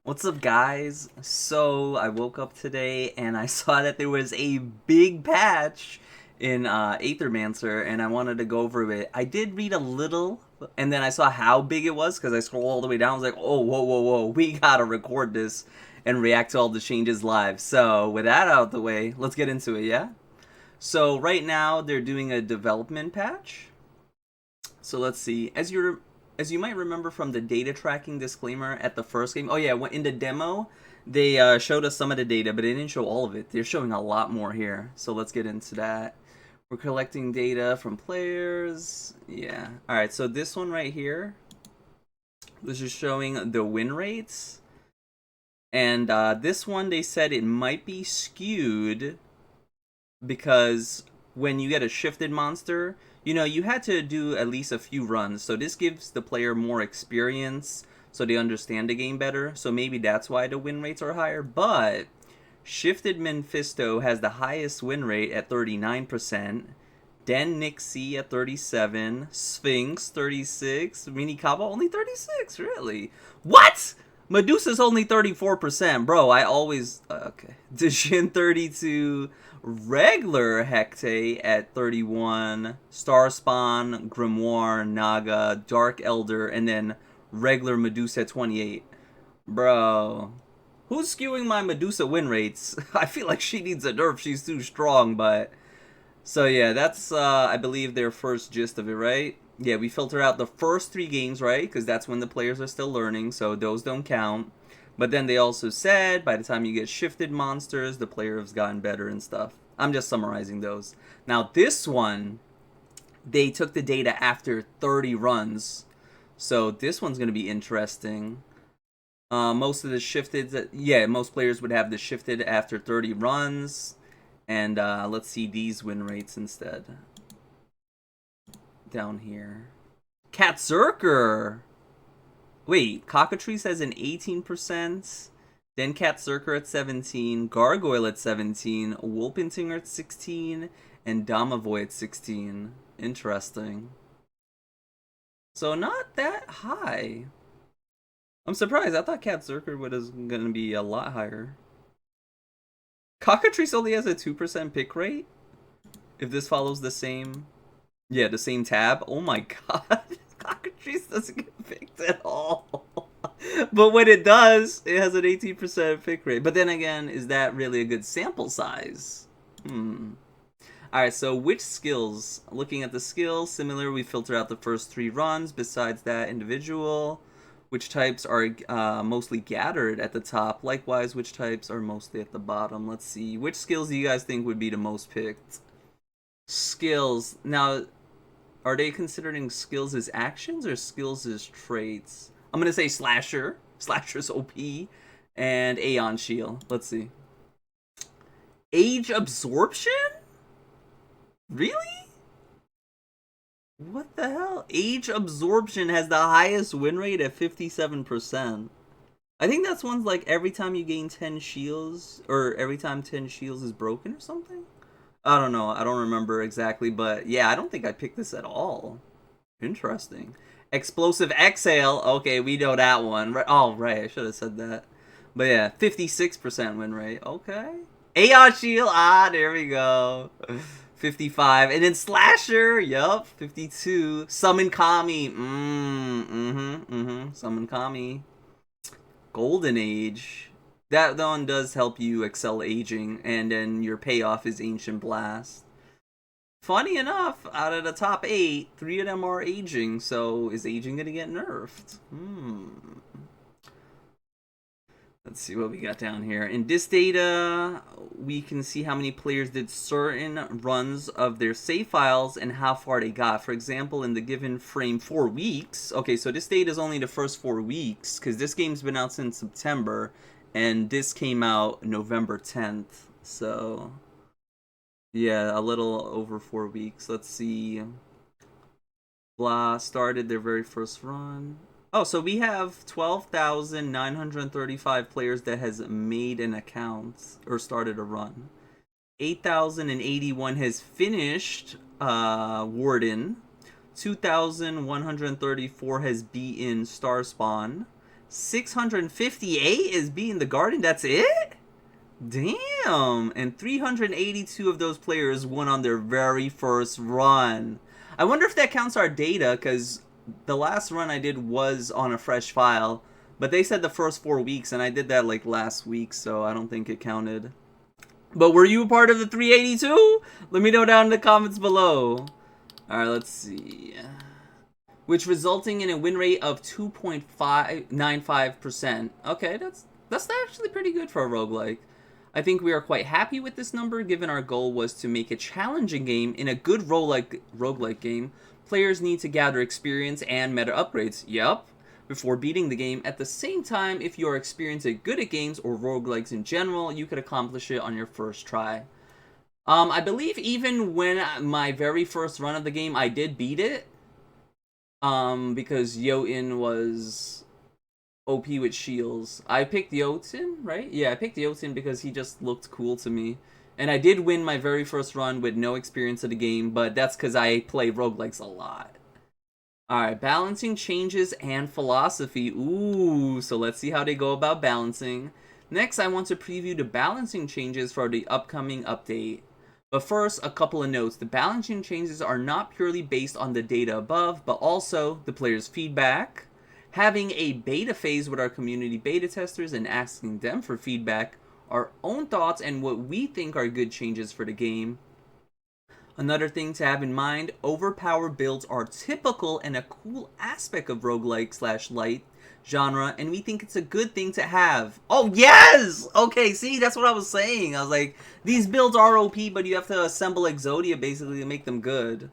What's up, guys? So, I woke up today and I saw that there was a big patch in Aethermancer, and I wanted to go over it. I did read a little, and then I saw how big it was because I scrolled all the way down. I was like, oh, whoa, whoa, whoa, we gotta record this and react to all the changes live. So, with that out of the way, let's get into it, yeah? So, right now, they're doing a development patch. So let's see. As you might remember from the data tracking disclaimer at the first game. Oh yeah, in the demo, they showed us some of the data, but they didn't show all of it. They're showing a lot more here. So let's get into that. We're collecting data from players. Yeah. All right. So this one right here, this is showing the win rates, and this one they said it might be skewed because when you get a shifted monster, you had to do at least a few runs. So this gives the player more experience so they understand the game better. So maybe that's why the win rates are higher. But shifted Mephisto has the highest win rate at 39%. Den Nixie at 37, Sphinx 36, Mini Kaba only 36, really? What? Medusa's only 34%, bro. I always okay. Dijin 32, regular Hecate at 31, Starspawn, Grimoire, Naga, Dark Elder, and then regular Medusa at 28. Bro, who's skewing my Medusa win rates? I feel like she needs a nerf. She's too strong, but so yeah, that's I believe their first gist of it, right? Yeah, we filter out the first three games, right? Because that's when the players are still learning, so those don't count. But then they also said by the time you get shifted monsters, the player has gotten better and stuff. I'm just summarizing those. Now this one, they took the data after 30 runs, so this one's gonna be interesting. Most of the shifted, yeah, most players would have the shifted after 30 runs. And let's see these win rates instead. Down here. Cat Zerker! Wait, Cockatrice has an 18%. Then Cat Zerker at 17. Gargoyle at 17. Wolpentinger at 16. And Damavoy at 16. Interesting. So not that high. I'm surprised. I thought Cat Zerker was going to be a lot higher. Cockatrice only has a 2% pick rate? If this follows the same... Yeah, the same tab. Oh my god. Cockatrice doesn't get picked at all. But when it does, it has an 18% pick rate. But then again, is that really a good sample size? Alright, so which skills? Looking at the skills, similar, we filter out the first three runs. Besides that, individual. Which types are mostly gathered at the top? Likewise, which types are mostly at the bottom? Let's see. Which skills do you guys think would be the most picked? Skills. Now, are they considering skills as actions or skills as traits? I'm gonna say Slasher. Slasher's OP. And Aeon Shield. Let's see. Age Absorption? Really? What the hell? Age Absorption has the highest win rate at 57%. I think that's one's like every time you gain 10 shields, or every time 10 shields is broken or something? I don't know. I don't remember exactly, but yeah, I don't think I picked this at all. Interesting. Explosive Exhale. Okay, we know that one. Oh, right. I should have said that. But yeah, 56% win rate. Okay. Aeon Shield. Ah, there we go. 55. And then Slasher. Yup. 52. Summon Kami. Summon Kami. Golden Age. That one does help you excel aging, and then your payoff is Ancient Blast. Funny enough, out of the top 8, 3 of them are aging, so is aging gonna get nerfed? Let's see what we got down here. In this data, we can see how many players did certain runs of their save files and how far they got. For example, in the given frame 4 weeks. Okay, so this data is only the first 4 weeks, because this game's been out since September, and this came out November 10th. So, yeah, a little over 4 weeks. Let's see. Blah started their very first run. Oh, so we have 12,935 players that has made an account or started a run. 8,081 has finished Warden. 2,134 has beaten Starspawn. 658 is beating the Garden. That's it? Damn. And 382 of those players won on their very first run. I wonder if that counts our data, because the last run I did was on a fresh file. But they said the first 4 weeks, and I did that like last week, so I don't think it counted. But were you a part of the 382? Let me know down in the comments below. Alright, let's see. Which resulting in a win rate of 2.595%. Okay, that's actually pretty good for a roguelike. I think we are quite happy with this number, given our goal was to make a challenging game. In a good roguelike game, players need to gather experience and meta upgrades. Yup. Before beating the game. At the same time, if you are experienced and good at games or roguelikes in general, you could accomplish it on your first try. I believe even when my very first run of the game, I did beat it. Because Jotun was OP with shields. I picked Jotun, right? Yeah, I picked Jotun because he just looked cool to me. And I did win my very first run with no experience of the game, but that's because I play roguelikes a lot. Alright, balancing changes and philosophy. Ooh, so let's see how they go about balancing. Next, I want to preview the balancing changes for the upcoming update. But first, a couple of notes. The balancing changes are not purely based on the data above, but also the player's feedback. Having a beta phase with our community beta testers and asking them for feedback, our own thoughts, and what we think are good changes for the game. Another thing to have in mind, overpowered builds are typical and a cool aspect of roguelike / light genre, and we think it's a good thing to have. Oh, yes! Okay, see, that's what I was saying. I was like, these builds are OP, but you have to assemble Exodia, basically, to make them good.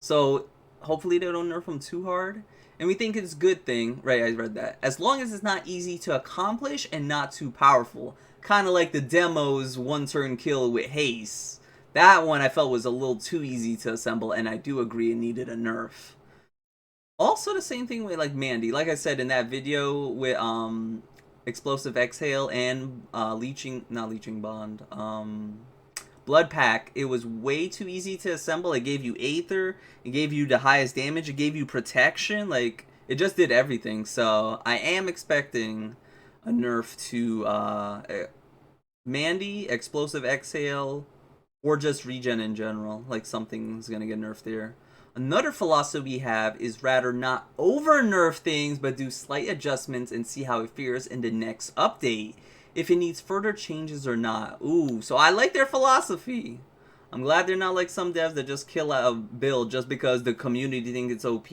So, hopefully they don't nerf them too hard. And we think it's a good thing, right, I read that, as long as it's not easy to accomplish and not too powerful. Kind of like the demo's one-turn kill with haste. That one I felt was a little too easy to assemble, and I do agree it needed a nerf. Also the same thing with like Mandy. Like I said in that video with Explosive Exhale and not Leeching Bond, Blood Pack, it was way too easy to assemble. It gave you Aether, it gave you the highest damage, it gave you protection, like it just did everything. So I am expecting a nerf to Mandy, Explosive Exhale, or just regen in general, like something's gonna get nerfed there. Another philosophy we have is rather not over nerf things, but do slight adjustments and see how it fares in the next update, if it needs further changes or not. Ooh, so I like their philosophy. I'm glad they're not like some devs that just kill out a build just because the community thinks it's OP.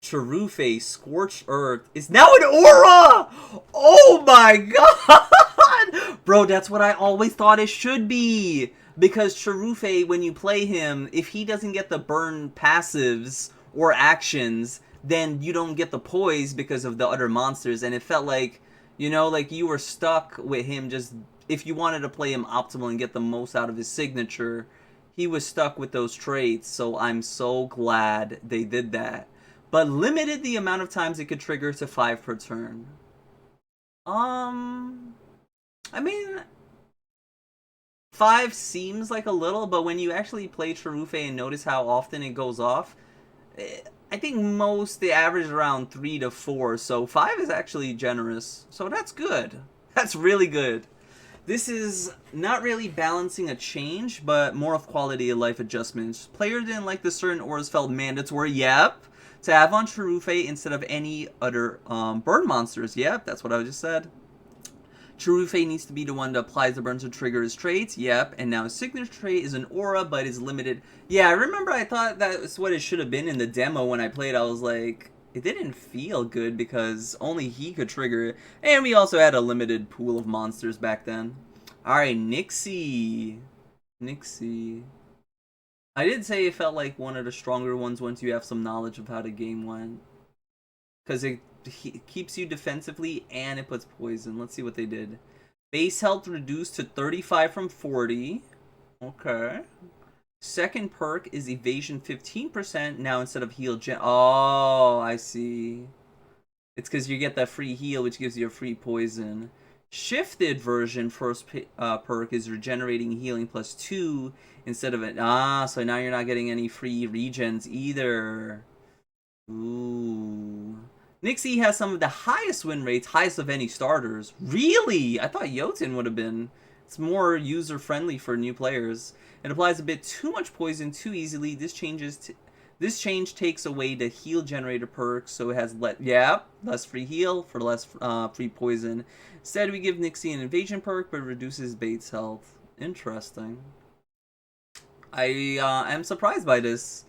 Cherufe, Scorched Earth, is now an aura! Oh my god! Bro, that's what I always thought it should be. Because Cherufe, when you play him, if he doesn't get the burn passives or actions, then you don't get the poise because of the other monsters. And it felt like, you know, like you were stuck with him just, if you wanted to play him optimal and get the most out of his signature, he was stuck with those traits. So I'm so glad they did that. But limited the amount of times it could trigger to 5 per turn. I mean, 5 seems like a little, but when you actually play Cherufe and notice how often it goes off, I think they average around 3 to 4, so 5 is actually generous. So that's good. That's really good. This is not really balancing a change, but more of quality of life adjustments. Player didn't like the certain auras felt mandatory, yep, to have on Cherufe instead of any other burn monsters. Yep, that's what I just said. Cherufe needs to be the one that applies the burn to trigger his traits. Yep, and now his signature trait is an aura, but is limited. Yeah, I remember I thought that's what it should have been in the demo when I played. I was like, it didn't feel good because only he could trigger it. And we also had a limited pool of monsters back then. Alright, Nixie. I did say it felt like one of the stronger ones once you have some knowledge of how the game went. Because it keeps you defensively and it puts poison. Let's see what they did. Base health reduced to 35 from 40. Okay. Second perk is evasion 15% now instead of heal gen. Oh, I see. It's because you get that free heal, which gives you a free poison. Shifted version first perk is regenerating healing plus 2 instead of it. Ah, so now you're not getting any free regens either. Ooh. Nixie has some of the highest win rates, highest of any starters. Really? I thought Jotun would have been. It's more user-friendly for new players. It applies a bit too much poison too easily. This change takes away the heal generator perk, so it has less free heal for less free poison. Instead, we give Nixie an invasion perk, but reduces Bait's health. Interesting. I am surprised by this.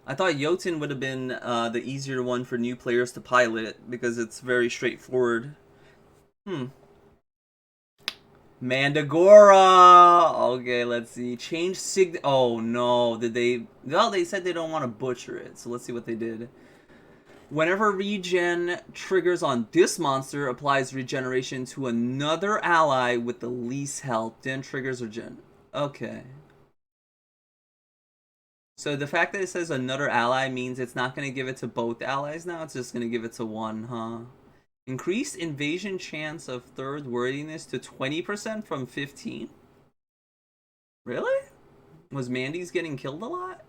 I thought Jotun would have been the easier one for new players to pilot because it's very straightforward. Mandagora! Okay, let's see. Change oh no, did they... Well, they said they don't want to butcher it, so let's see what they did. Whenever regen triggers on this monster, applies regeneration to another ally with the least health. Then triggers regen. Okay. So the fact that it says another ally means it's not going to give it to both allies now. It's just going to give it to one, huh? Increased invasion chance of third worthiness to 20% from 15? Really? Was Mandy's getting killed a lot?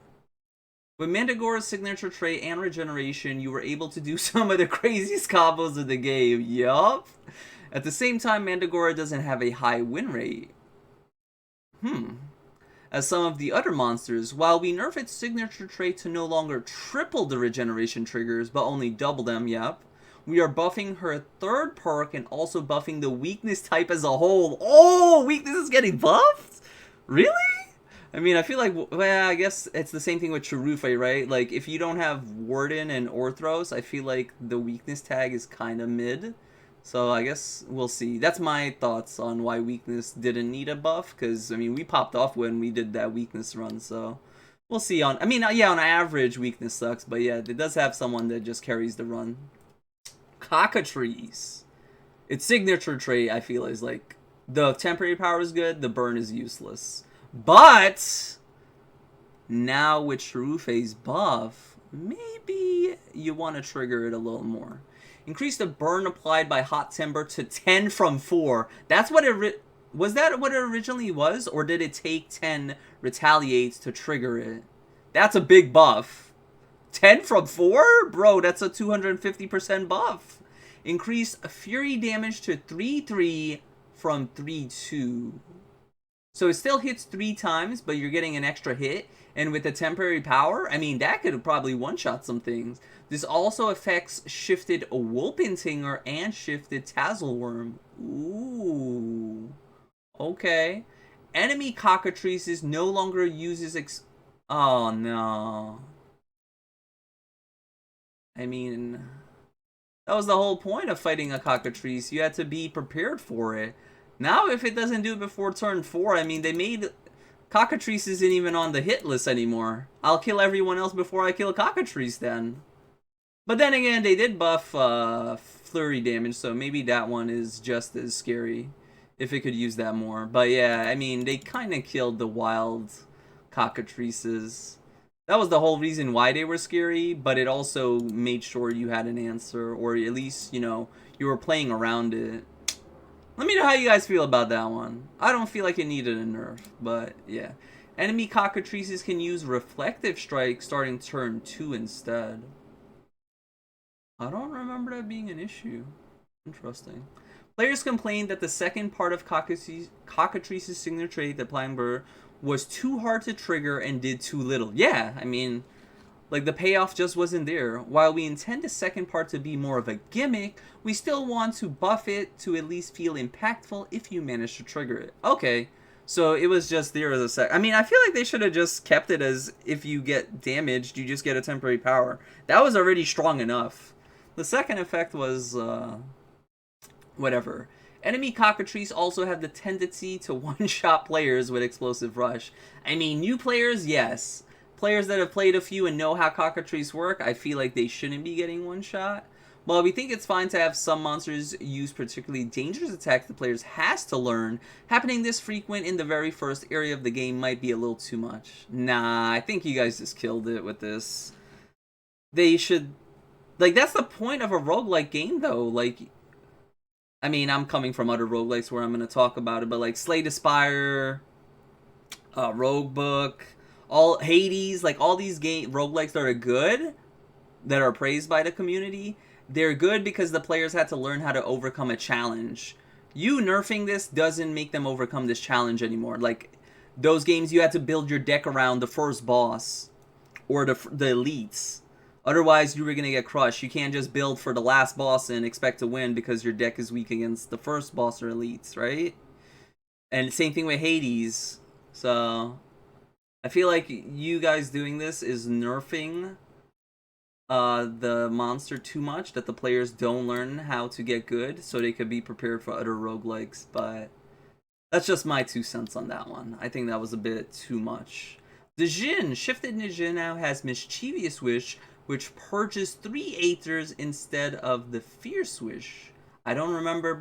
With Mandragora's signature trait and regeneration, you were able to do some of the craziest combos of the game. Yup. At the same time, Mandragora doesn't have a high win rate. As some of the other monsters, while we nerf its signature trait to no longer triple the regeneration triggers, but only double them, we are buffing her third perk and also buffing the weakness type as a whole. Oh, weakness is getting buffed? Really? I mean, I feel like, well, I guess it's the same thing with Cherufe, right? Like, if you don't have Warden and Orthros, I feel like the weakness tag is kind of mid. So I guess we'll see. That's my thoughts on why weakness didn't need a buff, because, I mean, we popped off when we did that weakness run, so we'll see. On average, weakness sucks, but yeah, it does have someone that just carries the run. Cockatrice. Its signature trait, I feel, is like, the temporary power is good, the burn is useless. But now with Cherufe's buff, maybe you want to trigger it a little more. Increase the burn applied by Hot Timber to 10 from 4. That's what it... Was that what it originally was? Or did it take 10 retaliates to trigger it? That's a big buff. 10 from 4? Bro, that's a 250% buff. Increase Fury damage to 3-3 from 3-2. So it still hits 3 times, but you're getting an extra hit. And with the temporary power, I mean, that could probably one-shot some things. This also affects shifted Wolpentinger and shifted Tazzleworm. Ooh. Okay. Enemy Cockatrices no longer uses oh, no. I mean, that was the whole point of fighting a Cockatrice. You had to be prepared for it. Now, if it doesn't do it before turn 4, I mean, they made... Cockatrice isn't even on the hit list anymore. I'll kill everyone else before I kill Cockatrice then. But then again, they did buff flurry damage, so maybe that one is just as scary if it could use that more. But yeah, I mean, they kind of killed the wild Cockatrices. That was the whole reason why they were scary, but it also made sure you had an answer, or at least, you know, you were playing around it. Let me know how you guys feel about that one. I don't feel like it needed a nerf, but yeah. Enemy Cockatrices can use Reflective Strike starting turn 2 instead. I don't remember that being an issue. Interesting. Players complained that the second part of Cockatrice's signature trait, the Climber, was too hard to trigger and did too little. Yeah, I mean, like, the payoff just wasn't there. While we intend the second part to be more of a gimmick, we still want to buff it to at least feel impactful if you manage to trigger it. Okay, so it was just there as a sec. I mean, I feel like they should have just kept it as if you get damaged, you just get a temporary power. That was already strong enough. The second effect was, whatever. Enemy Cockatrice also have the tendency to one-shot players with Explosive Rush. I mean, new players, yes. Players that have played a few and know how Cockatrice work, I feel like they shouldn't be getting one-shot. While we think it's fine to have some monsters use particularly dangerous attacks the players has to learn, happening this frequent in the very first area of the game might be a little too much. Nah, I think you guys just killed it with this. They should... Like, that's the point of a roguelike game, though. Like, I mean, I'm coming from other roguelikes where I'm going to talk about it, but like Slay the Spire, Rogue Book, all Hades, like all these roguelikes that are good, that are praised by the community, They're good because the players had to learn how to overcome a challenge. You nerfing this doesn't make them overcome this challenge anymore. Like, those games you had to build your deck around the first boss or the elites. Otherwise, you were going to get crushed. You can't just build for the last boss and expect to win because your deck is weak against the first boss or elites, right? And same thing with Hades. So, I feel like you guys doing this is nerfing the monster too much, that the players don't learn how to get good so they could be prepared for other roguelikes, but that's just my 2 cents on that one. I think that was a bit too much. The Jin, shifted Nijin now has Mischievous Wish, which purges 3 Aethers instead of the Fierce Wish. I don't remember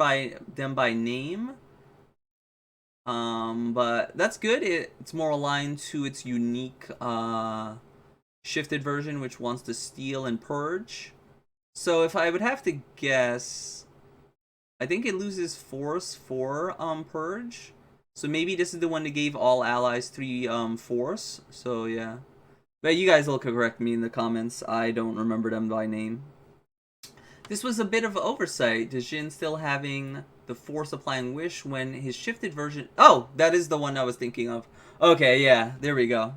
them by name, but that's good. It's more aligned to its unique shifted version, which wants to steal and purge. So if I would have to guess, I think it loses force for purge. So maybe this is the one that gave all allies 3 force. So yeah. But you guys will correct me in the comments. I don't remember them by name. This was a bit of oversight. Jin still having the force applying wish when his shifted version... Oh, that is the one I was thinking of. Okay, yeah, there we go.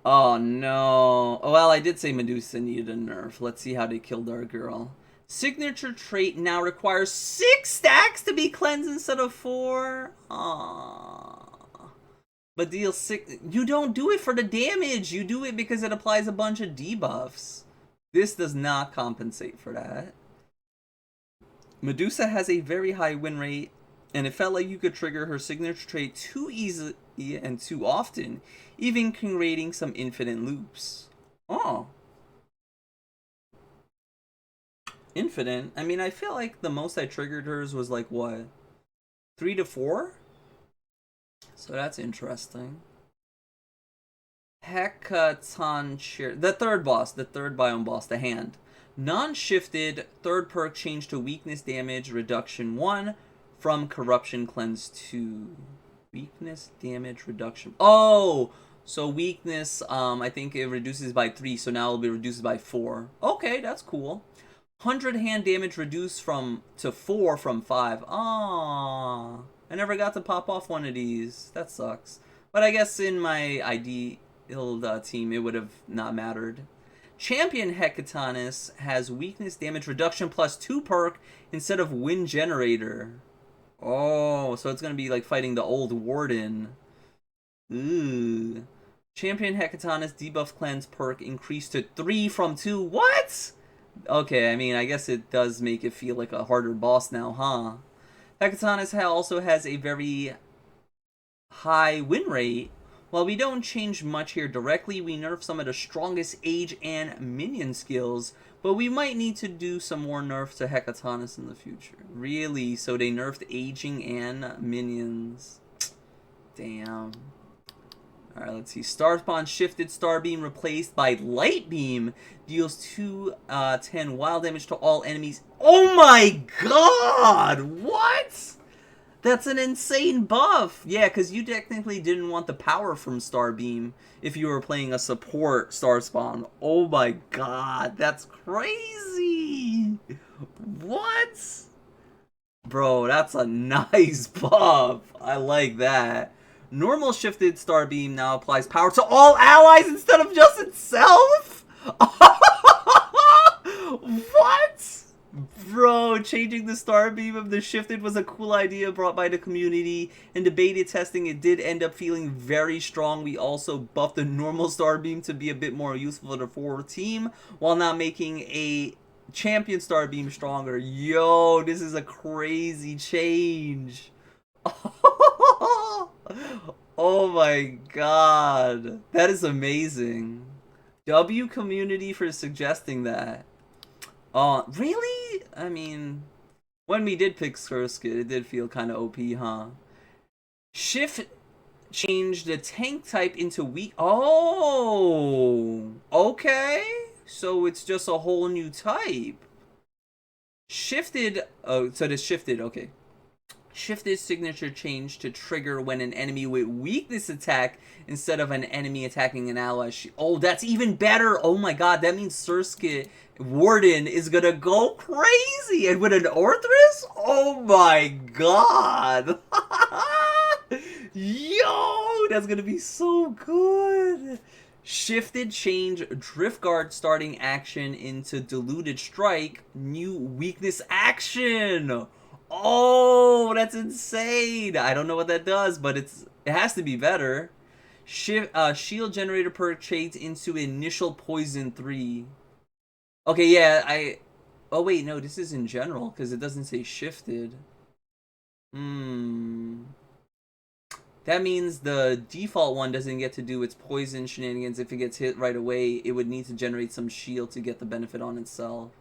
Oh no. Well, I did say Medusa needed a nerf. Let's see how they killed our girl. Signature trait now requires 6 stacks to be cleansed instead of 4. Aww. But deals 6... You don't do it for the damage. You do it because it applies a bunch of debuffs. This does not compensate for that. Medusa has a very high win rate, and it felt like you could trigger her signature trait too easily and too often, even creating some infinite loops. Oh. Infinite? I mean, I feel like the most I triggered hers was like, what? 3 to 4? So that's interesting. Aethermancer, the third boss, the third biome boss, the hand. Non-shifted, third perk changed to weakness damage reduction 1 from corruption cleanse 2. Weakness damage reduction. Oh! So weakness, I think it reduces by 3, so now it'll be reduced by 4. Okay, that's cool. 100 hand damage reduced to 4 from 5. Ah, I never got to pop off one of these. That sucks. But I guess in my ideal team, it would have not mattered. Champion Hecatonis has weakness damage reduction plus 2 perk instead of wind generator. Oh, so it's going to be like fighting the old warden. Ooh. Champion Hecatonis debuff cleanse perk increased to 3 from 2. What? Okay, I mean, I guess it does make it feel like a harder boss now, huh? Hecatonis also has a very high win rate. While we don't change much here directly, we nerf some of the strongest age and minion skills, but we might need to do some more nerfs to Hecatonis in the future. Really? So they nerfed aging and minions. Damn. Alright, let's see. Star Spawn shifted Starbeam replaced by Light Beam. Deals 210 wild damage to all enemies. Oh my god! What? That's an insane buff! Yeah, because you technically didn't want the power from Starbeam if you were playing a support Star Spawn. Oh my god, that's crazy! What? Bro, that's a nice buff. I like that. Normal shifted Starbeam now applies power to all allies instead of just itself? What? Bro, changing the Starbeam of the shifted was a cool idea brought by the community. In the beta testing, it did end up feeling very strong. We also buffed the normal Starbeam to be a bit more useful for the forward team, while not making a champion Starbeam stronger. Yo, this is a crazy change. Oh my god. That is amazing. W community for suggesting that. Really? I mean, when we did pick Skirskid, it did feel kind of OP, huh? Shift changed the tank type into weak. Oh, okay. So it's just a whole new type. Shifted. Oh, so it shifted. Okay. Shift this signature change to trigger when an enemy with weakness attack instead of an enemy attacking an ally. Oh, that's even better. Oh my god, that means Surskit Warden is gonna go crazy. And with an Orthrus? Oh my god. Yo, that's gonna be so good. Shifted change Driftguard starting action into Diluted Strike. New weakness action. Oh, that's insane. I don't know what that does, but it has to be better. Shield generator perk trades into initial poison 3. Okay, yeah, oh wait, no, this is in general because it doesn't say shifted. That means the default one doesn't get to do its poison shenanigans. If it gets hit right away, it would need to generate some shield to get the benefit on itself.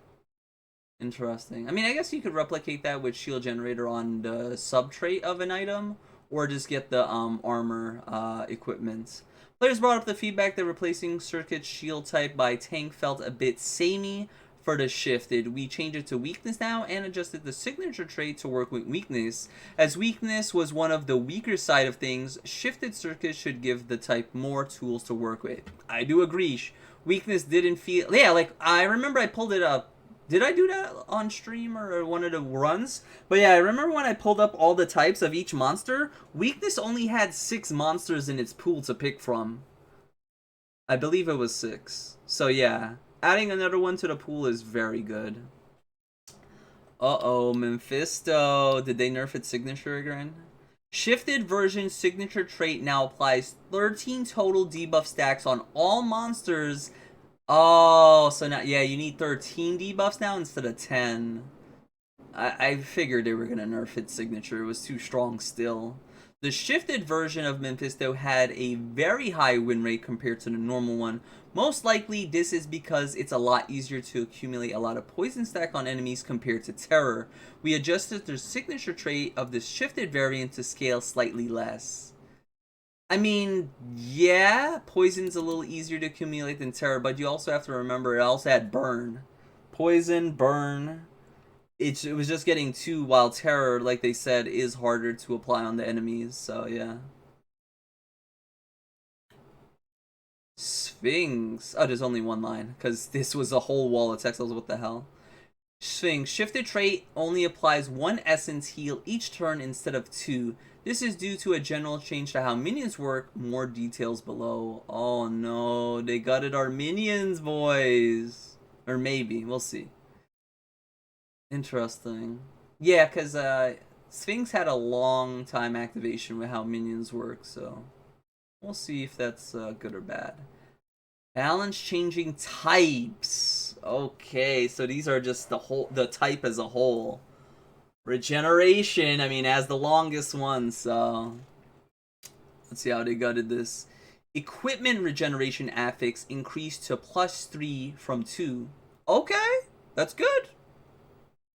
Interesting. I mean, I guess you could replicate that with shield generator on the sub-trait of an item, or just get the armor equipment. Players brought up the feedback that replacing Circuit's shield type by tank felt a bit samey for the shifted. We changed it to weakness now and adjusted the signature trait to work with weakness. As weakness was one of the weaker side of things, shifted Circuit should give the type more tools to work with. I do agree. Weakness didn't feel... Yeah, like, I remember I pulled it up. Did I do that on stream or one of the runs? But yeah, I remember when I pulled up all the types of each monster, weakness only had 6 monsters in its pool to pick from. I believe it was 6. So yeah, adding another one to the pool is very good. Uh-oh, Mephisto. Did they nerf its signature again? Shifted version signature trait now applies 13 total debuff stacks on all monsters. Oh, so now, yeah, you need 13 debuffs now instead of 10. I figured they were going to nerf its signature. It was too strong still. The shifted version of Mephisto had a very high win rate compared to the normal one. Most likely, this is because it's a lot easier to accumulate a lot of poison stack on enemies compared to Terror. We adjusted the signature trait of the shifted variant to scale slightly less. I mean, yeah, poison's a little easier to accumulate than Terror, but you also have to remember it also had Burn. Poison, Burn. It was just getting 2, while Terror, like they said, is harder to apply on the enemies, so yeah. Sphinx. Oh, there's only one line, because this was a whole wall of text. I was, what the hell? Sphinx. Shifted trait only applies 1 essence heal each turn instead of 2. This is due to a general change to how minions work. More details below. Oh no, they gutted our minions, boys. Or maybe, we'll see. Interesting. Yeah, because Sphinx had a long time activation with how minions work, so we'll see if that's good or bad. Balance changing types. Okay, so these are just the type as a whole. Regeneration, I mean, as the longest one, so let's see how they gutted this. Equipment regeneration affix increased to +3 from 2. Okay, that's good.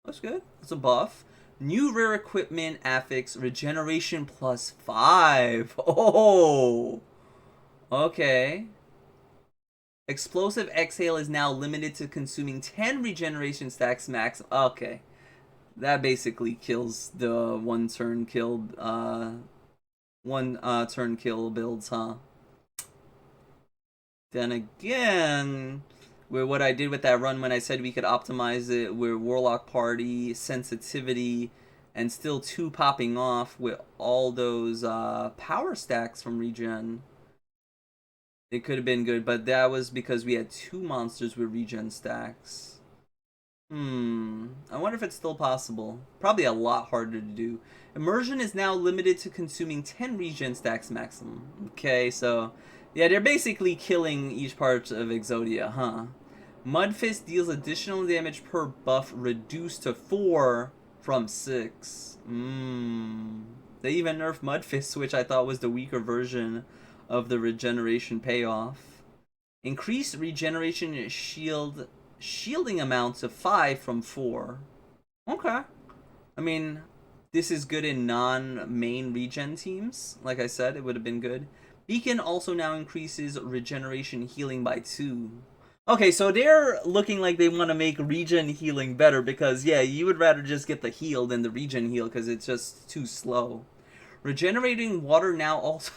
That's good. That's a buff. New rare equipment affix regeneration +5. Oh, okay. Explosive exhale is now limited to consuming 10 regeneration stacks max. Okay. That basically kills the one turn kill builds, huh? Then again, with what I did with that run when I said we could optimize it with Warlock Party, sensitivity, and still 2 popping off with all those power stacks from regen, it could have been good, but that was because we had 2 monsters with regen stacks. I wonder if it's still possible. Probably a lot harder to do. Immersion is now limited to consuming 10 regen stacks maximum. Okay, so yeah, they're basically killing each part of Exodia, huh? Mudfist deals additional damage per buff reduced to 4 from 6. They even nerfed Mudfist, which I thought was the weaker version of the regeneration payoff. Increased regeneration shielding amount to 5 from 4. Okay. I mean, this is good in non-main regen teams. Like I said, it would have been good. Beacon also now increases regeneration healing by 2. Okay, so they're looking like they want to make regen healing better because, yeah, you would rather just get the heal than the regen heal because it's just too slow. Regenerating water now also...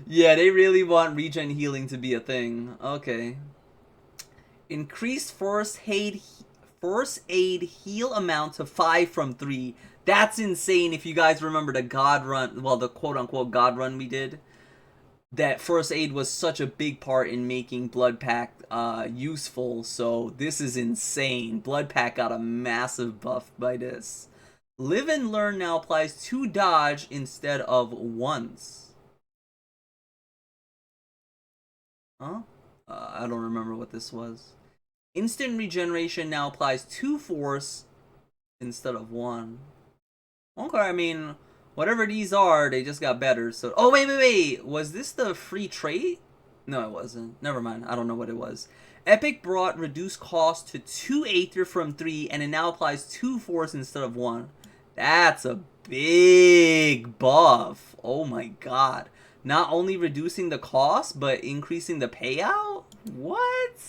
Yeah, they really want regen healing to be a thing. Okay. Increased first aid heal amount to 5 from 3. That's insane if you guys remember the God run, well, the quote-unquote God run we did. That first aid was such a big part in making Blood Pact useful, so this is insane. Blood Pact got a massive buff by this. Live and Learn now applies to dodge instead of once. Huh? I don't remember what this was. Instant regeneration now applies to force instead of one. Okay, I mean, whatever these are, they just got better. So, oh wait, was this the free trait? No, it wasn't. Never mind. I don't know what it was. Epic brought reduced cost to 2 Aether from 3, and it now applies 2 Force instead of 1. That's a big buff. Oh my god. Not only reducing the cost, but increasing the payout? What?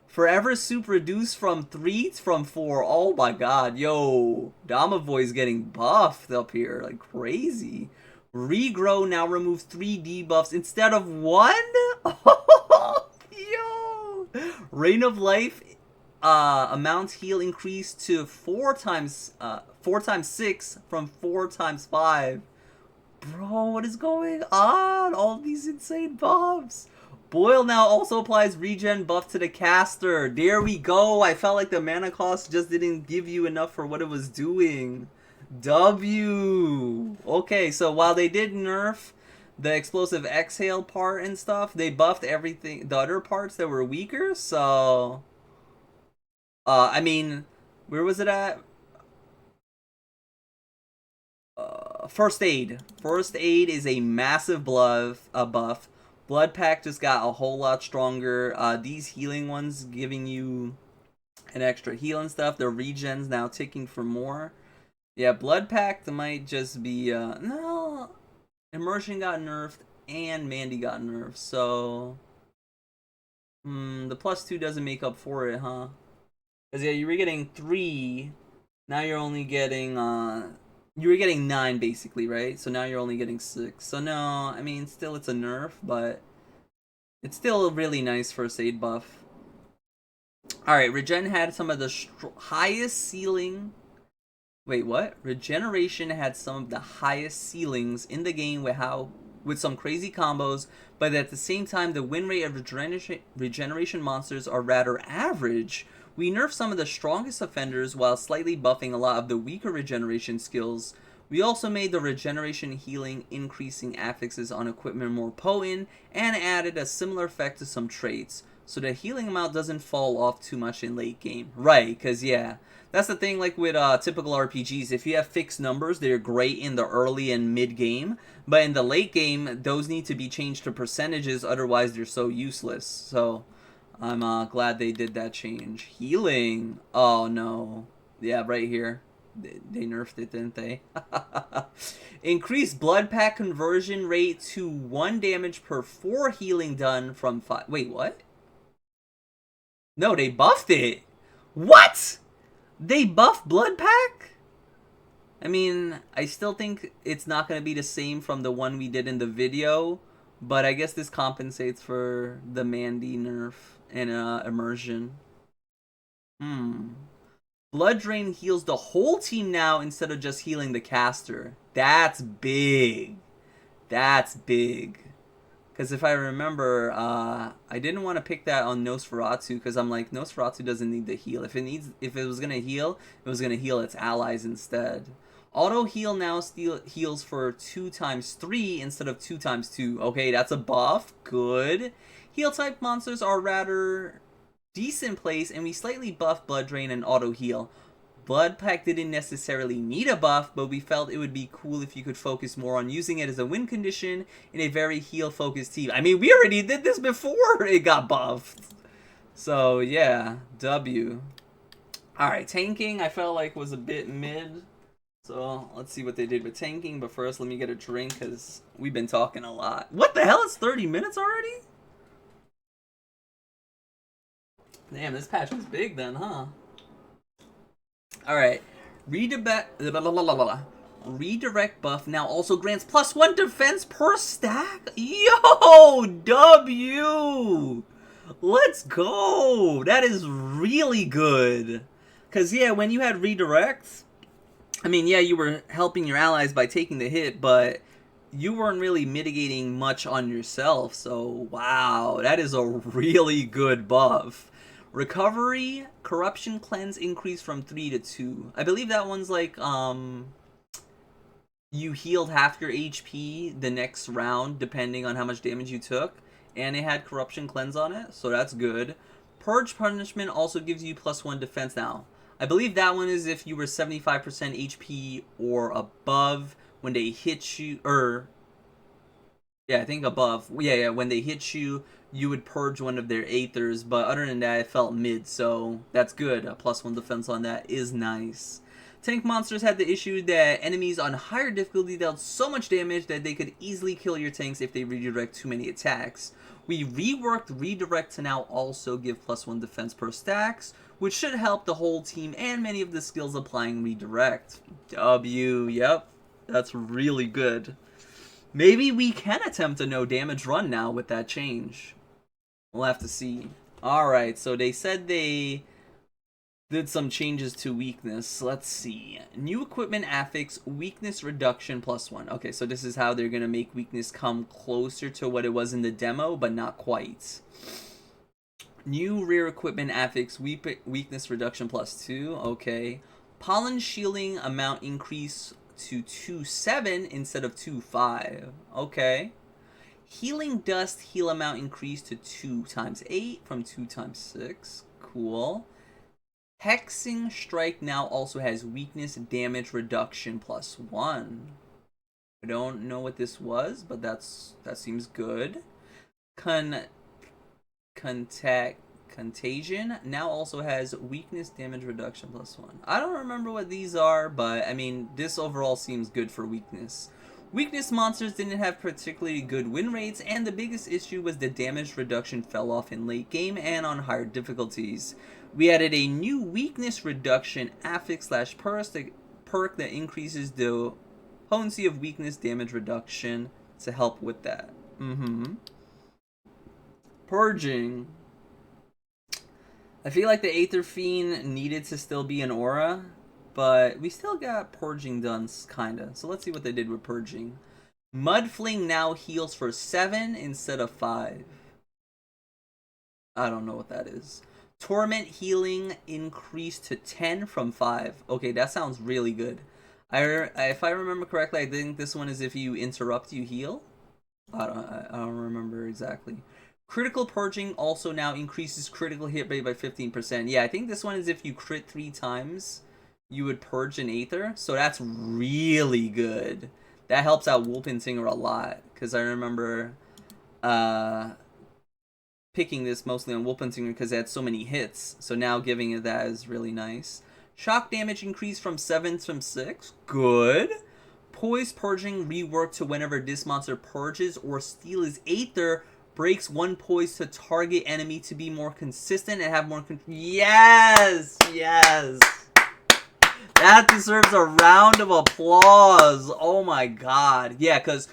Forever Soup reduced from 3 from 4. Oh my god. Yo, Damavoy's getting buffed up here like crazy. Regrow now removes 3 debuffs instead of 1? Yo! Reign of Life amount heal increased to 4 times 6 from 4 times 5. Bro, what is going on? All these insane buffs. Boil now also applies regen buff to the caster. There we go. I felt like the mana cost just didn't give you enough for what it was doing. W. Okay, so while they did nerf the explosive exhale part and stuff, they buffed everything, the other parts that were weaker. So, I mean, where was it at? First aid. First aid is a massive buff. Blood Pact just got a whole lot stronger. These healing ones giving you an extra heal and stuff. The regen's now ticking for more. Yeah, Blood Pact might just be no. Immersion got nerfed and Mandy got nerfed, so the +2 doesn't make up for it, huh? Because yeah, you were getting 3. Now you're only getting you were getting 9 basically, right? So now you're only getting 6. So no, I mean still it's a nerf, but it's still a really nice first aid buff. Alright, Regen had some of the highest ceiling. Wait, what? Regeneration had some of the highest ceilings in the game with some crazy combos, but at the same time the win rate of regeneration monsters are rather average. We nerfed some of the strongest offenders while slightly buffing a lot of the weaker regeneration skills. We also made the regeneration healing increasing affixes on equipment more potent and added a similar effect to some traits, so the healing amount doesn't fall off too much in late game. Right, because yeah, that's the thing like with typical RPGs. If you have fixed numbers, they're great in the early and mid game, but in the late game, those need to be changed to percentages, otherwise they're so useless. So I'm glad they did that change. Healing. Oh no. Yeah, right here. They nerfed it, didn't they? Increased blood pack conversion rate to 1 damage per 4 healing done from 5. Wait, what? No, they buffed it. What? They buffed blood pack? I mean, I still think it's not going to be the same from the one we did in the video, but I guess this compensates for the Mandy nerf and immersion. Blood Drain heals the whole team now instead of just healing the caster. That's big. That's big. Because if I remember, I didn't want to pick that on Nosferatu because I'm like, Nosferatu doesn't need to heal. If it was gonna heal, it was gonna heal its allies instead. Auto heal now heals for 2 times 3 instead of 2 times 2. Okay, that's a buff. Good. Heal type monsters are rather decent place, and we slightly buffed Blood Drain and Auto Heal. Blood Pack didn't necessarily need a buff, but we felt it would be cool if you could focus more on using it as a win condition in a very heal-focused team. I mean, we already did this before it got buffed. So, yeah, W. Alright, tanking I felt like was a bit mid. So, let's see what they did with tanking. But first, let me get a drink because we've been talking a lot. What the hell? It's 30 minutes already? Damn, this patch was big then, huh? Alright. Redirect buff now also grants +1 defense per stack? Yo! W! Let's go! That is really good. Because, yeah, when you had redirects, I mean, yeah, you were helping your allies by taking the hit, but you weren't really mitigating much on yourself. So, wow, that is a really good buff. Recovery, Corruption Cleanse increase from 3 to 2. I believe that one's like, you healed half your HP the next round, depending on how much damage you took. And it had Corruption Cleanse on it, so that's good. Purge Punishment also gives you +1 defense now. I believe that one is if you were 75% HP or above when they hit you, or... Yeah, I think above. Yeah, when they hit you, you would purge one of their Aethers, but other than that, it felt mid, so that's good. A +1 defense on that is nice. Tank monsters had the issue that enemies on higher difficulty dealt so much damage that they could easily kill your tanks if they redirect too many attacks. We reworked redirect to now also give +1 defense per stacks, which should help the whole team and many of the skills applying redirect. W, yep, that's really good. Maybe we can attempt a no damage run now with that change. We'll have to see. Alright, so they said they did some changes to weakness. Let's see. New equipment affix, weakness reduction +1. Okay, so this is how they're going to make weakness come closer to what it was in the demo, but not quite. New rear equipment affix, weakness reduction +2. Okay. Pollen shielding amount increase to 2.7 instead of 2.5. Okay. Healing dust heal amount increased to 2 times 8 from 2 times 6. Cool. Hexing Strike now also has weakness damage reduction +1. I don't know what this was, but that seems good. Contagion now also has weakness damage reduction +1. I don't remember what these are, but I mean, this overall seems good for weakness. Weakness monsters didn't have particularly good win rates, and the biggest issue was the damage reduction fell off in late game and on higher difficulties. We added a new weakness reduction affix / perk that increases the potency of weakness damage reduction to help with that. Purging. I feel like the Aether Fiend needed to still be an aura, but we still got Purging done, kinda. So let's see what they did with Purging. Mudfling now heals for 7 instead of 5. I don't know what that is. Torment healing increased to 10 from 5. Okay, that sounds really good. If I remember correctly, I think this one is if you interrupt, you heal. I don't remember exactly. Critical Purging also now increases critical hit rate by 15%. Yeah, I think this one is if you crit 3 times, you would purge an Aether. So that's really good. That helps out Wolpensinger a lot. Because I remember picking this mostly on Wolpensinger because it had so many hits. So now giving it that is really nice. Shock damage increased from 7 from 6. Good. Poise Purging reworked to whenever this monster purges or steals Aether, breaks 1 poise to target enemy to be more consistent and have more Yes! Yes! That deserves a round of applause. Oh my god. Yeah, because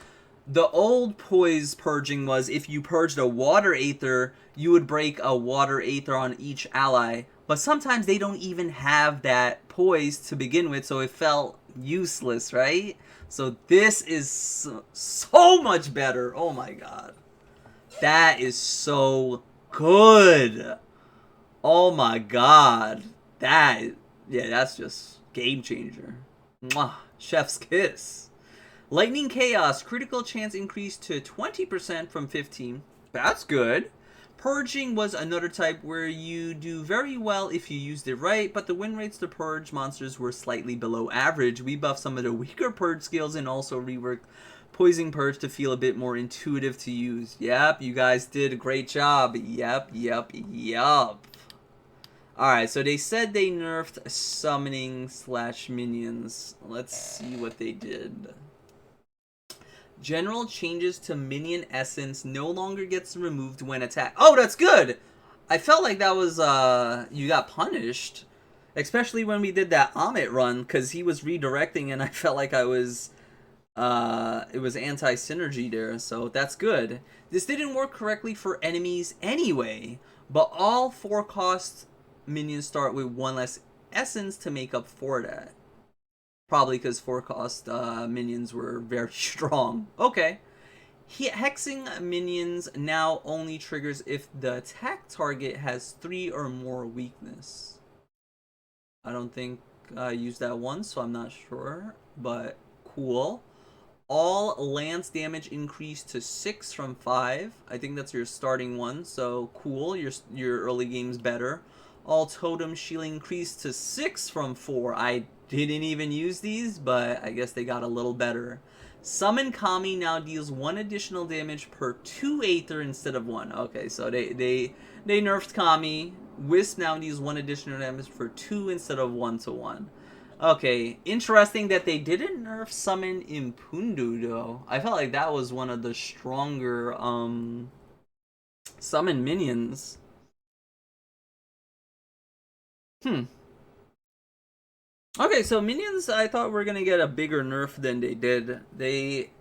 the old poise purging was if you purged a water Aether, you would break a water Aether on each ally. But sometimes they don't even have that poise to begin with, so it felt useless, right? So this is so much better. Oh my god. That is so good. Oh my god. That's just game changer. Mwah. Chef's kiss. Lightning Chaos. Critical chance increased to 20% from 15. That's good. Purging was another type where you do very well if you used it right, but the win rates to purge monsters were slightly below average. We buffed some of the weaker purge skills and also reworked Poison Purge to feel a bit more intuitive to use. Yep, you guys did a great job. Yep. Alright, so they said they nerfed summoning / minions. Let's see what they did. General changes to minion essence no longer gets removed when attacked. Oh, that's good! I felt like that was you got punished, especially when we did that Amit run because he was redirecting, and I felt like I was it was anti-synergy there, so that's good. This didn't work correctly for enemies anyway, but all 4-cost minions start with 1 less essence to make up for that. Probably because 4-cost minions were very strong. Okay. Hexing minions now only triggers if the attack target has 3 or more weakness. I don't think I used that once, so I'm not sure, but cool. All lance damage increased to 6 from 5. I think that's your starting one, so cool. Your early game's better. All totem shielding increased to 6 from 4. I didn't even use these, but I guess they got a little better. Summon Kami now deals 1 additional damage per 2 Aether instead of 1. Okay, so they nerfed Kami. Wisp now deals 1 additional damage for 2 instead of 1 to 1. Okay, interesting that they didn't nerf summon Impundu though. I felt like that was one of the stronger summon minions. Okay, so minions I thought were gonna get a bigger nerf than they did. They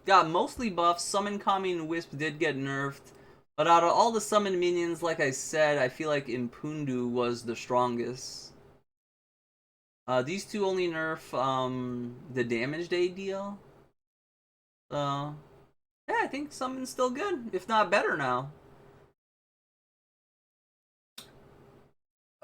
got mostly buffs. Summon Kami and Wisp did get nerfed. But out of all the summon minions, like I said, I feel like Impundu was the strongest. These two only nerf the damage they deal. So yeah, I think summon's still good, if not better now.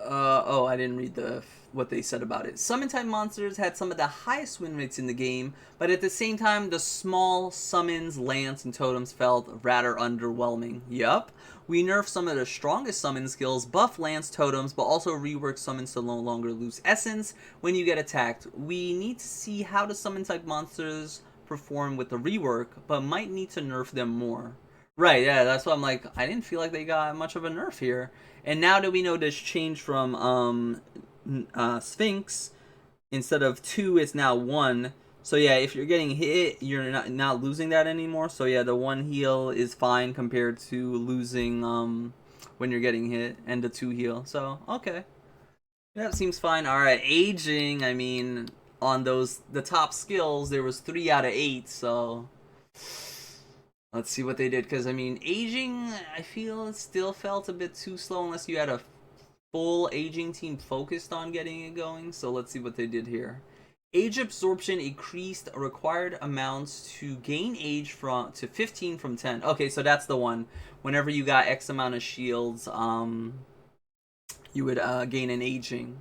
Oh, I didn't read what they said about it. Summon type monsters had some of the highest win rates in the game, but at the same time, the small summons, lance, and totems felt rather underwhelming. Yup. We nerfed some of the strongest summon skills, buff lance totems, but also reworked summons to no longer lose essence when you get attacked. We need to see how the summon type monsters perform with the rework, but might need to nerf them more. Right, yeah, that's why I'm like, I didn't feel like they got much of a nerf here. And now that we know this change from Sphinx, instead of 2, it's now 1. So yeah, if you're getting hit, you're not losing that anymore. So yeah, the 1 heal is fine compared to losing when you're getting hit, and the 2 heal. So, okay. That seems fine. Alright, aging, I mean, on the top skills, there was 3 out of 8, so let's see what they did, because I mean, aging, I feel it still felt a bit too slow unless you had a full aging team focused on getting it going. So let's see what they did here. Age absorption increased required amounts to gain age to 15 from 10. Okay, so that's the one. Whenever you got X amount of shields, you would gain an aging.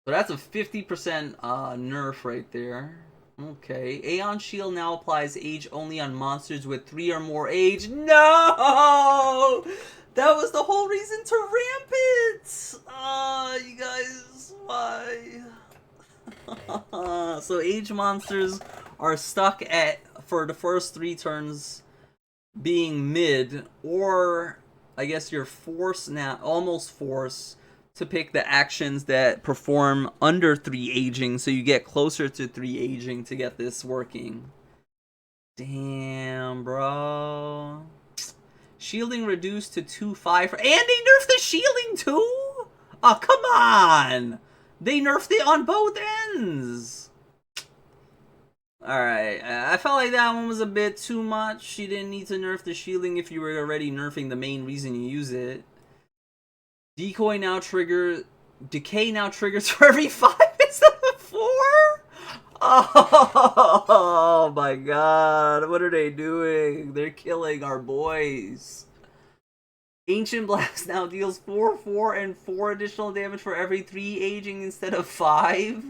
So that's a 50% nerf right there. Okay, Aeon Shield now applies age only on monsters with 3 or more age. No! That was the whole reason to ramp it! You guys, why? So age monsters are stuck for the first 3 turns being mid, or I guess you're forced now, almost forced, to pick the actions that perform under 3 aging, so you get closer to 3 aging to get this working. Damn, bro. Shielding reduced to 2-5, and they nerfed the shielding too? Oh, come on! They nerfed it on both ends! Alright, I felt like that one was a bit too much. You didn't need to nerf the shielding if you were already nerfing the main reason you use it. Decay now triggers for every 5 instead of 4? Oh my god, what are they doing? They're killing our boys. Ancient Blast now deals 4 and 4 additional damage for every 3 aging instead of 5.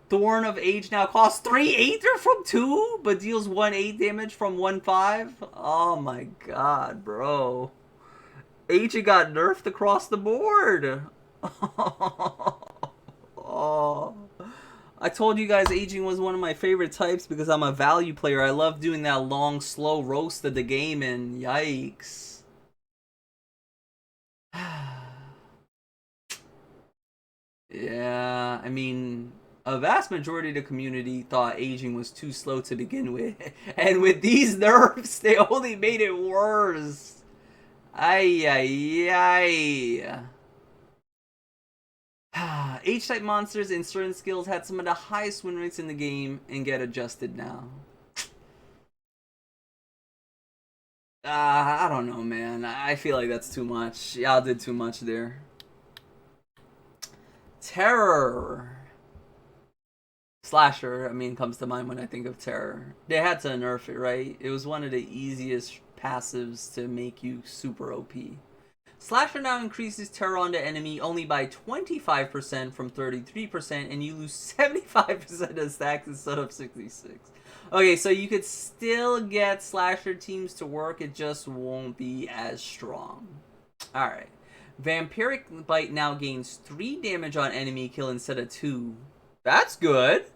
Thorn of Age now costs 3 Aether from 2, but deals 1 8 damage from 1 5. Oh my god, bro. Aging got nerfed across the board. Oh. I told you guys aging was one of my favorite types because I'm a value player. I love doing that long, slow roast of the game, and yikes. Yeah, I mean, a vast majority of the community thought aging was too slow to begin with. And with these nerfs, they only made it worse. Ay, ay, ay. H-type monsters and certain skills had some of the highest win rates in the game and get adjusted now. I don't know, man. I feel like that's too much. Y'all did too much there. Terror. Slasher, I mean, comes to mind when I think of Terror. They had to nerf it, right? It was one of the easiest passives to make you super OP. Slasher now increases terror on the enemy only by 25% from 33%, and you lose 75% of stacks instead of 66. Okay, so you could still get Slasher teams to work, it just won't be as strong. Alright. Vampiric Bite now gains 3 damage on enemy kill instead of 2. That's good.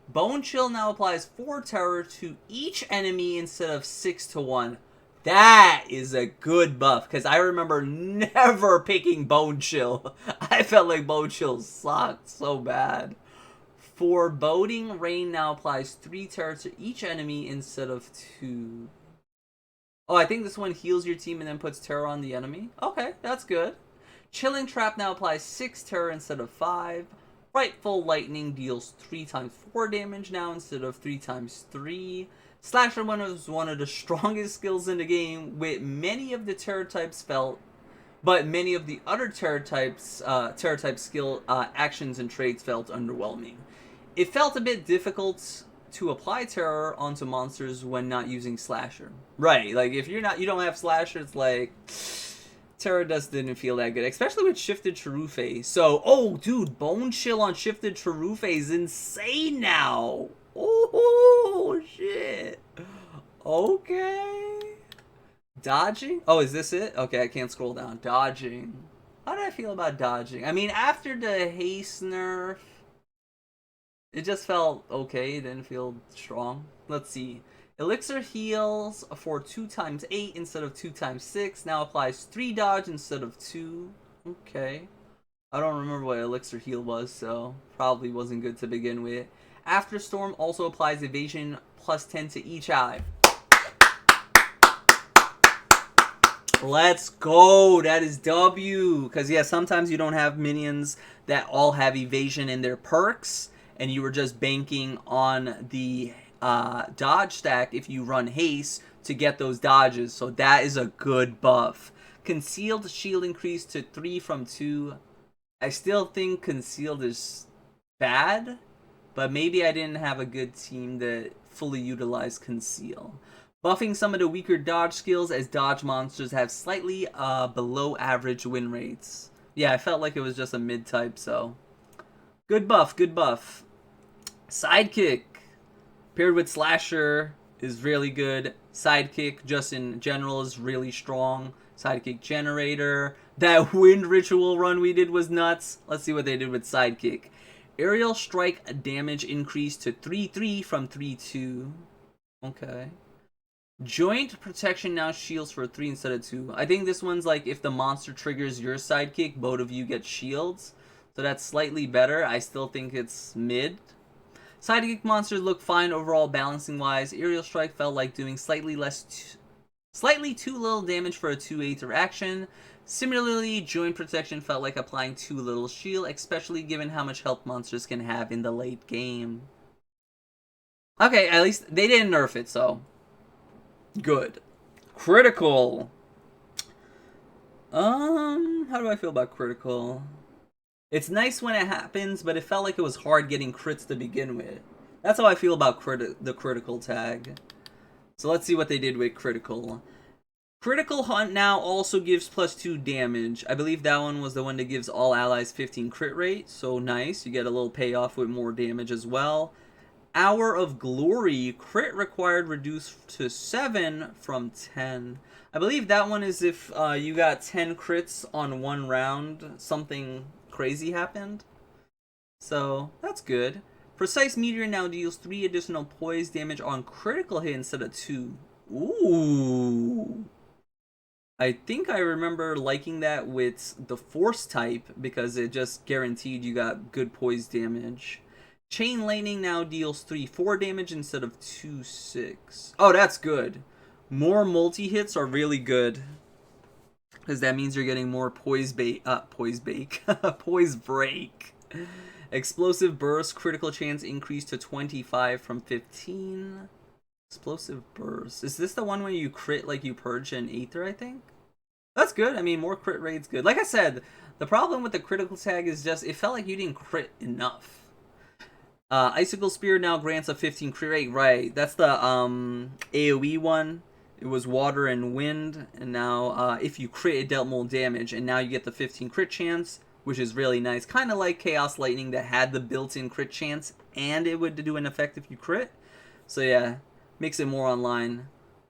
Bone Chill now applies 4 terror to each enemy instead of 6 to 1. That is a good buff, because I remember never picking Bone Chill. I felt like Bone Chill sucked so bad. Foreboding Rain now applies 3 terror to each enemy instead of 2. Oh, I think this one heals your team and then puts terror on the enemy. Okay, that's good. Chilling Trap now applies 6 terror instead of 5. Frightful Lightning deals 3 times 4 damage now instead of 3 times 3. Slasher One is one of the strongest skills in the game, with many of the terror types felt, but many of the other terror type skill actions and traits felt underwhelming. It felt a bit difficult to apply terror onto monsters when not using Slasher. Right, like if you don't have Slasher, it's like terror just didn't feel that good, especially with Shifted Cherufe. So, oh, dude, Bone Chill on Shifted Cherufe is insane now. Oh, shit. Okay. Dodging? Oh, is this it? Okay, I can't scroll down. Dodging. How do I feel about dodging? I mean, after the haste nerf, it just felt okay. It didn't feel strong. Let's see. Elixir heals for 2 times 8 instead of 2 times 6. Now applies 3 dodge instead of 2. Okay. I don't remember what Elixir heal was, so probably wasn't good to begin with. After Storm also applies evasion plus 10 to each eye. Let's go. That is W. Because, yeah, sometimes you don't have minions that all have evasion in their perks, and you were just banking on the dodge stack if you run haste to get those dodges. So that is a good buff. Concealed shield increase to 3 from 2. I still think concealed is bad, but maybe I didn't have a good team that fully utilized conceal. Buffing some of the weaker dodge skills, as dodge monsters have slightly below average win rates. Yeah, I felt like it was just a mid type, so good buff, good buff. Sidekick paired with Slasher is really good. Sidekick just in general is really strong. Sidekick Generator. That wind ritual run we did was nuts. Let's see what they did with Sidekick. Aerial Strike damage increased to 3-3 from 3-2. Okay. Joint Protection now shields for 3 instead of 2. I think this one's like if the monster triggers your Sidekick, both of you get shields. So that's slightly better. I still think it's mid. Sidekick monsters look fine overall balancing wise. Aerial Strike felt like doing slightly too little damage for a 2/8 action. Similarly, Joint Protection felt like applying too little shield, especially given how much health monsters can have in the late game. Okay, at least they didn't nerf it, so good. Critical. How do I feel about critical? It's nice when it happens, but it felt like it was hard getting crits to begin with. That's how I feel about the critical tag. So let's see what they did with critical. Critical Hunt now also gives +2 damage. I believe that one was the one that gives all allies 15 crit rate. So nice. You get a little payoff with more damage as well. Hour of Glory, crit required reduced to 7 from 10. I believe that one is if you got 10 crits on one round, something crazy happened. So that's good. Precise Meteor now deals 3 additional poise damage on critical hit instead of 2. Ooh. I think I remember liking that with the Force type because it just guaranteed you got good poise damage. Chain Lightning now deals 3-4 damage instead of 2-6. Oh, that's good. More multi-hits are really good. because that means you're getting more poise bake, poise break. Explosive burst, critical chance increased to 25 from 15. Explosive burst. Is this the one where you crit like you purge an Aether, I think? That's good. I mean, more crit rate's good. Like I said, the problem with the critical tag is just it felt like you didn't crit enough. Icicle Spear now grants a 15 crit rate. Right, that's the AoE one. It was water and wind, and now if you crit, it dealt more damage, and now you get the 15 crit chance, which is really nice. Kind of like Chaos Lightning that had the built-in crit chance, and it would do an effect if you crit. So yeah, makes it more online.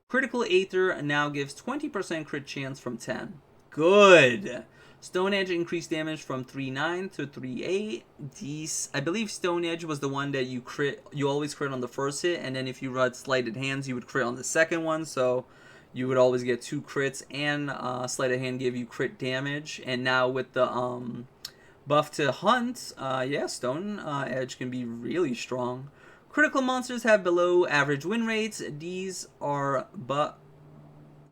Critical Aether now gives 20% crit chance from 10. Good! Stone Edge increased damage from 3.9 to 3.8. I believe Stone Edge was the one that you always crit on the first hit, and then if you run Sleighted Hands, you would crit on the second one, so you would always get 2 crits, and Sleighted Hand gave you crit damage. And now with the buff to Hunt, yeah, Stone Edge can be really strong. Critical monsters have below average win rates. These are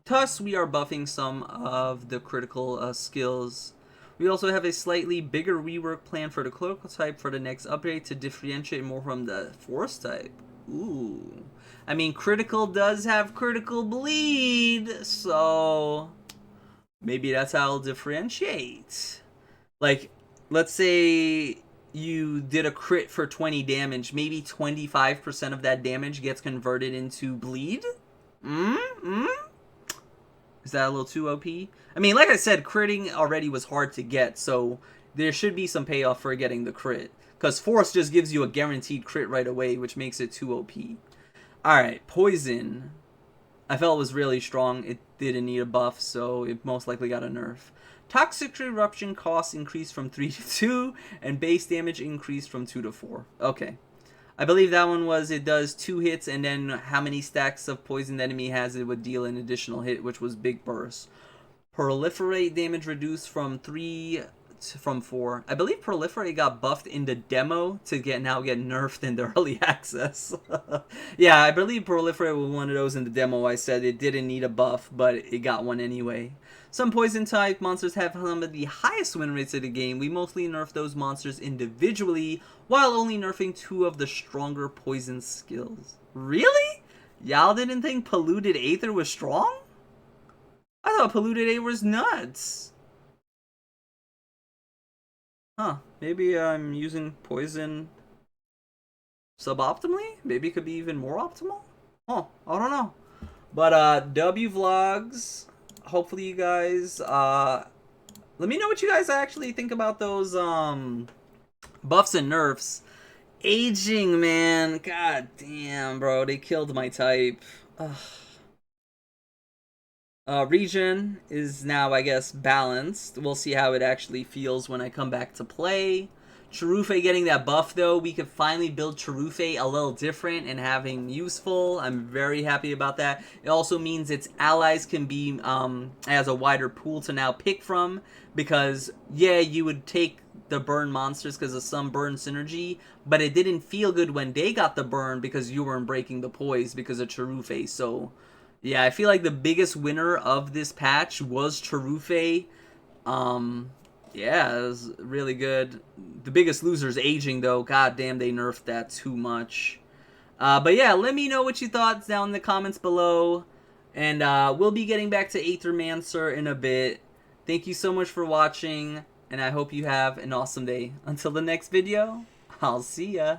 thus we are buffing some of the critical skills. We also have a slightly bigger rework plan for the critical type for the next update to differentiate more from the force type. Ooh. I mean, critical does have critical bleed, so maybe that's how I'll differentiate. Like, let's say you did a crit for 20 damage, maybe 25% of that damage gets converted into bleed? Is that a little too OP? I mean, like I said, critting already was hard to get, so there should be some payoff for getting the crit. Because Force just gives you a guaranteed crit right away, which makes it too OP. Alright, Poison. I felt it was really strong. It didn't need a buff, so it most likely got a nerf. Toxic Eruption cost increased from 3 to 2, and base damage increased from 2 to 4. Okay. I believe that one was it does 2 hits, and then how many stacks of poison the enemy has, it would deal an additional hit, which was Big Burst. Proliferate damage reduced from 4. I believe Proliferate got buffed in the demo to now get nerfed in the early access. Yeah, I believe Proliferate was one of those in the demo. I said it didn't need a buff, but it got one anyway. Some poison type monsters have some of the highest win rates of the game. We mostly nerf those monsters individually, while only nerfing 2 of the stronger poison skills. Really? Y'all didn't think Polluted Aether was strong? I thought Polluted Aether was nuts. Huh, maybe I'm using poison suboptimally? Maybe it could be even more optimal? Oh, I don't know. But, W Vlogs, hopefully you guys, let me know what you guys actually think about those, buffs and nerfs. Aging, man. God damn, bro. They killed my type. Ugh. Region is now, I guess, balanced. We'll see how it actually feels when I come back to play. Cherufe getting that buff, though. We could finally build Cherufe a little different and have him useful. I'm very happy about that. It also means its allies can be, has a wider pool to now pick from. Because, yeah, you would take the burn monsters because of some burn synergy, but it didn't feel good when they got the burn because you weren't breaking the poise because of Cherufe. So, yeah, I feel like the biggest winner of this patch was Cherufe. Yeah, it was really good. The biggest loser is aging, though. God damn, they nerfed that too much. But yeah, let me know what you thought down in the comments below. And we'll be getting back to Aethermancer in a bit. Thank you so much for watching, and I hope you have an awesome day. Until the next video, I'll see ya.